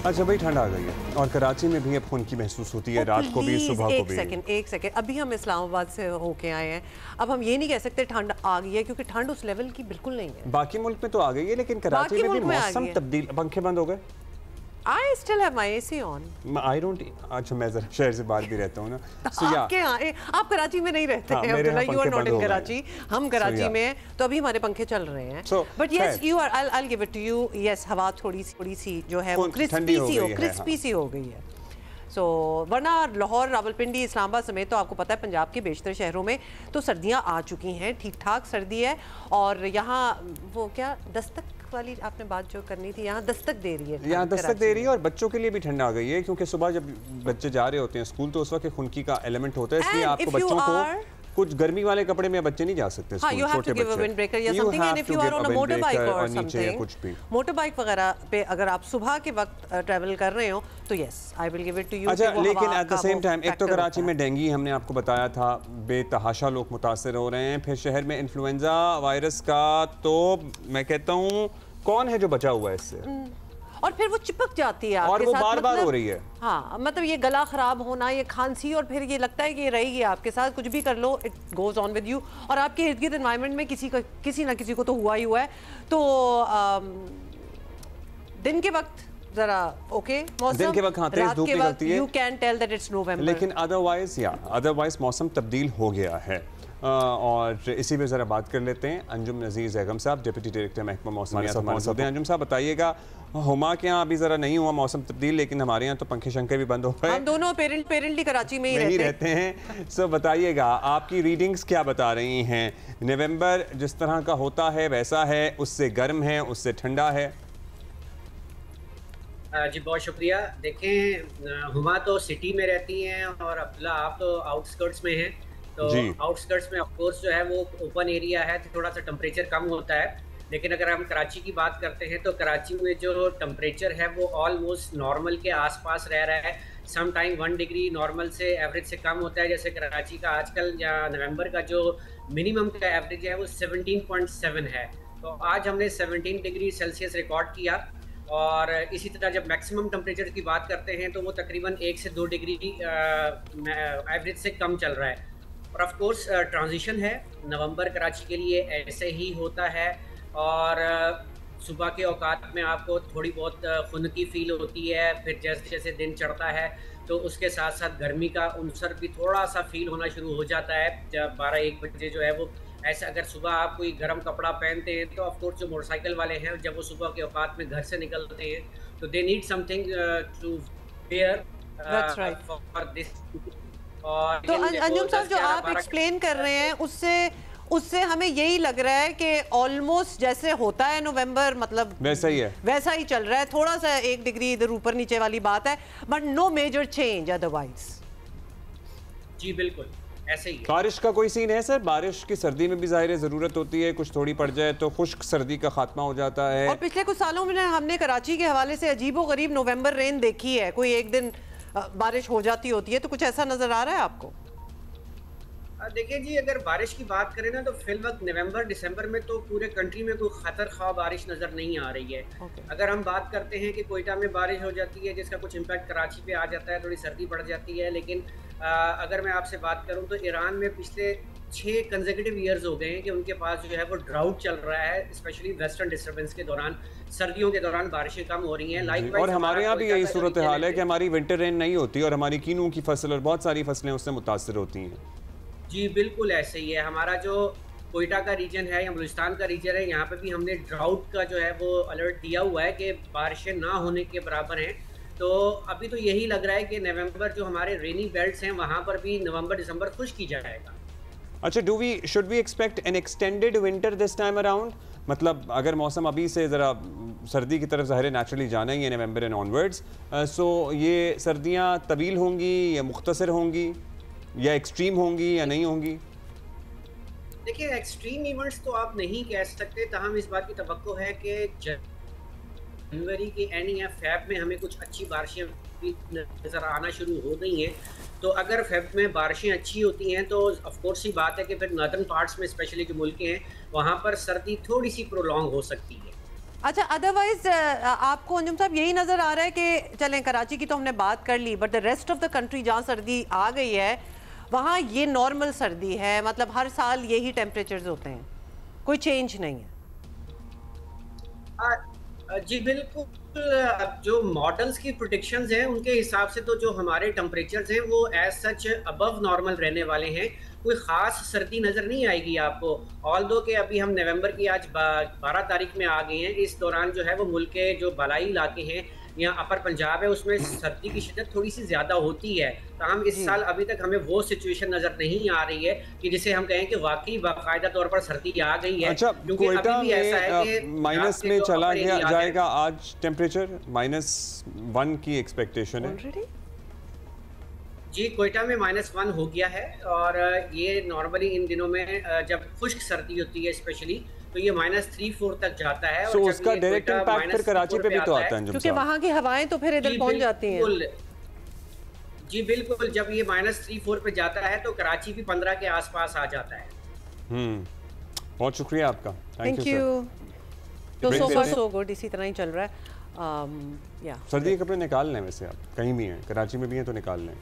अच्छा भाई, ठंड आ गई है और कराची में भी अब खून की महसूस होती है, रात को भी सुबह को भी। एक सेकंड, अभी हम इस्लामाबाद से होके आए हैं। अब हम ये नहीं कह सकते ठंड आ गई है, क्योंकि ठंड उस लेवल की बिल्कुल नहीं है। बाकी मुल्क में तो आ गई है, लेकिन कराची में भी मौसम तब्दील, पंखे बंद हो गए। I still have my AC on. I don't. अच्छा, मैं जरा शहर से बाहर भी रहता हूँ ना। आपके यहाँ आप कराची में नहीं रहते हैं, Abdullah, you are not in Karachi. हम कराची में हैं, तो अभी हमारे पंखे चल रहे हैं। But yes, you are. I'll give it to you. Yes, हवा थोड़ी सी जो है वो क्रिस्पी सी हो गई है। सो वरना लाहौर, रावलपिंडी, इस्लामाबाद समेत तो आपको पता है पंजाब के बेशतर शहरों में तो सर्दियाँ आ चुकी हैं, ठीक ठाक सर्दी है। और यहाँ वो क्या दस्तक वाली आपने बात जो करनी थी, यहाँ दस्तक दे रही है, यहाँ दस्तक दे रही है। और बच्चों के लिए भी ठंड आ गई है, क्योंकि सुबह जब बच्चे जा रहे होते हैं स्कूल तो उस वक्त खुनकी का एलिमेंट होता है, इसलिए आपको बच्चों को कुछ गर्मी वाले कपड़े में बच्चे नहीं जा सकते स्कूल, छोटे बच्चे। मोटर बाइक वगैरह पे अगर आप सुबह के वक्त ट्रैवल कर रहे हो तो yes, I will give it to you. अच्छा, लेकिन एट द सेम टाइम एक तो कराची में डेंगू हमने आपको बताया था, बेतहाशा लोग मुतासर हो रहे हैं। फिर शहर में इन्फ्लुएंजा वायरस का, तो मैं कहता हूँ कौन है जो बचा हुआ है इससे, और फिर वो चिपक जाती है और वो बार बार हो रही है। हाँ, मतलब ये गला खराब होना, ये खांसी, और फिर ये लगता है कि ये रहेगी आपके साथ, कुछ भी कर लो it goes on with you. और आपके इर्द गिर्द एनवायरनमेंट में किसी ना किसी को तो हुआ ही हुआ है। तो दिन के वक्त जरा ओके मौसम, दिन के वक्त हाँ, तेज धूप निकलती है, you can tell that it's November, लेकिन अदरवाइज मौसम तब्दील हो गया है। और इसी पे ज़रा बात कर लेते हैं अंजुम नज़ीर ज़ैगम साहब, डिप्टी डायरेक्टर महकमा मौसमियात मौजूद हैं। अंजुम साहब बताइएगा, हुमा के यहाँ अभी ज़रा नहीं हुआ मौसम तब्दील, लेकिन हमारे यहाँ तो पंखे शंखे भी बंद हो गए। हम दोनों पेरेंटली कराची में ही रहते हैं। सो बताइएगा आपकी रीडिंग्स क्या बता रही हैं? नवंबर जिस तरह का होता है वैसा है, उससे गर्म है, उससे ठंडा है? जी बहुत शुक्रिया। देखें, हुमा तो सिटी में रहती हैं और अब्दुल्ला आप तो आउटस्कर्ट्स में हैं, तो आउटस्कर्ट्स में ऑफकोर्स जो है वो ओपन एरिया है, तो थोड़ा सा टेम्परेचर कम होता है। लेकिन अगर हम कराची की बात करते हैं तो कराची में जो टेम्परेचर है वो ऑलमोस्ट नॉर्मल के आसपास रह रहा है। सम टाइम 1 डिग्री नॉर्मल से एवरेज से कम होता है। जैसे कराची का आजकल या नवंबर का जो मिनिमम का एवरेज है वो 17.7 है, तो आज हमने 17 डिग्री सेल्सियस रिकॉर्ड किया। और इसी तरह जब मैक्सिमम टेम्परेचर की बात करते हैं तो वो तकरीबन 1 से 2 डिग्री एवरेज से कम चल रहा है। और ऑफ कोर्स ट्रांजिशन है, नवंबर कराची के लिए ऐसे ही होता है। और सुबह के औकात में आपको थोड़ी बहुत खुनकी फील होती है, फिर जैसे जैसे दिन चढ़ता है तो उसके साथ साथ गर्मी का उनसर भी थोड़ा सा फील होना शुरू हो जाता है। जब 12-1 बजे जो है वो ऐसा, अगर सुबह आप कोई गर्म कपड़ा पहनते हैं तो ऑफ कोर्स जो मोटरसाइकिल वाले हैं जब वो सुबह के औकात में घर से निकलते हैं तो they need something to wear for this. तो अंजुम साहब, जो आप एक्सप्लेन कर रहे हैं उससे हमें यही लग रहा है कि ऑलमोस्ट जैसे होता है नवंबर, मतलब वैसा ही है, वैसा ही चल रहा है। थोड़ा सा 1 डिग्री इधर ऊपर नीचे वाली बात है, but no major change otherwise. जी बिल्कुल ऐसे ही है। बारिश का कोई सीन है सर? बारिश की सर्दी में भी ज़ाहिर ज़रूरत होती है, कुछ थोड़ी पड़ जाए तो खुश्क सर्दी का खात्मा हो जाता है। और पिछले कुछ सालों में हमने कराची के हवाले से अजीबोगरीब नवंबर रेन देखी है। कोई एक दिन बारिश हो जाती होती है, तो कुछ ऐसा नजर आ रहा है आपको? देखिए जी, अगर बारिश की बात करें ना तो फिल वक्त नवंबर दिसंबर में तो पूरे कंट्री में कोई खतर खा बारिश नज़र नहीं आ रही है। अगर हम बात करते हैं कि कोयटा में बारिश हो जाती है जिसका कुछ इम्पैक्ट कराची पे आ जाता है, थोड़ी सर्दी बढ़ जाती है। लेकिन अगर मैं आपसे बात करूं तो ईरान में पिछले 6 कंसेक्यूटिव ईयर्स हो गए हैं कि उनके पास जो है वो ड्राउट चल रहा है, स्पेशली वेस्टर्न डिस्टर्बेंस के दौरान, सर्दियों के दौरान बारिशें कम हो रही हैं। और हमारे यहाँ भी यही सूरत हाल है कि हमारी विंटर रेन नहीं होती और हमारी कीनू की फसल और बहुत सारी फसलें उससे मुतासर होती हैं। जी बिल्कुल ऐसे ही है। हमारा जो कोयटा का रीजन है या बलूचिस्तान का रीजन है, यहाँ पे भी हमने ड्राउट का जो है वो अलर्ट दिया हुआ है कि बारिशें ना होने के बराबर हैं। तो अभी तो यही लग रहा है कि नवंबर जो हमारे रेनी बेल्ट्स हैं वहाँ पर भी नवंबर दिसंबर खुश्क ही जाएगा। अच्छा, should we expect an extended winter this time around? मतलब अगर मौसम अभी से ज़रा सर्दी की तरफ ज़ाहिर नेचुरली जाना ही है नवंबर एंड ऑनवर्ड्स, सो ये सर्दियाँ तवील होंगी या मुख्तसर होंगी या एक्सट्रीम होंगी या नहीं होंगी? देखिए, एक्सट्रीम इवेंट्स तो आप नहीं कह सकते, ताहम इस बात की तवक्को है कि जनवरी के एंड या फेब में हमें कुछ अच्छी बारिशें भी नज़र आना शुरू हो गई हैं। तो अगर फेब में बारिशें अच्छी होती हैं तो ऑफकोर्स ही बात है कि फिर नॉर्दर्न पार्ट्स में स्पेशली जो मुल्क हैं वहाँ पर सर्दी थोड़ी सी प्रोलॉन्ग हो सकती है। अच्छा, अदरवाइज आपको अंजुम साहब यही नजर आ रहा है कि चलें कराची की तो हमने बात कर ली, but the rest of the country जहाँ सर्दी आ गई है वहाँ ये नॉर्मल सर्दी है, मतलब हर साल यही टेम्परेचर्स होते हैं, कोई चेंज नहीं है? जी बिल्कुल, जो मॉडल्स की प्रोडिक्शंस हैं उनके हिसाब से तो जो हमारे टेम्परेचर्स हैं वो एज सच अबव नॉर्मल रहने वाले हैं। कोई ख़ास सर्दी नज़र नहीं आएगी आपको, ऑल दो के अभी हम नवंबर की आज 12 तारीख में आ गए हैं। इस दौरान जो है वो मुल्क के जो बलाई इलाके हैं या अपर पंजाब है उसमें सर्दी की शिद्दत थोड़ी सी ज़्यादा होती है। तो हम इस साल अभी तक हमें वो सिचुएशन नज़र नहीं आ रही है कि जिसे हम कहें कि वाकई बाकायदा तौर पर सर्दी आ गई है। अच्छा, कोयटा में माइनस में चला गया जाएगा आज टेम्परेचर, -1 की एक्सपेक्टेशन है जी। कोयटा में -1 हो गया है और ये नॉर्मली इन दिनों में जब खुश्क सर्दी होती है स्पेशली तो ये -3-4 तक जाता है। और उसका डायरेक्ट इम्पैक्ट फिर कराची पे भी तो आता है क्योंकि वहाँ की हवाएं तो फिर इधर पहुँच जाती हैं। जी बिल्कुल, जब ये -3-4 पे जाता है तो कराची भी 15 के आसपास आ जाता है। बहुत शुक्रिया आपका, थैंक यू। तो सो फार सो गुड, इसी तरह ही चल रहा है। सर्दी के कपड़े निकाल लें, वैसे आप कहीं भी हैं, कराची में भी हैं तो निकाल लें।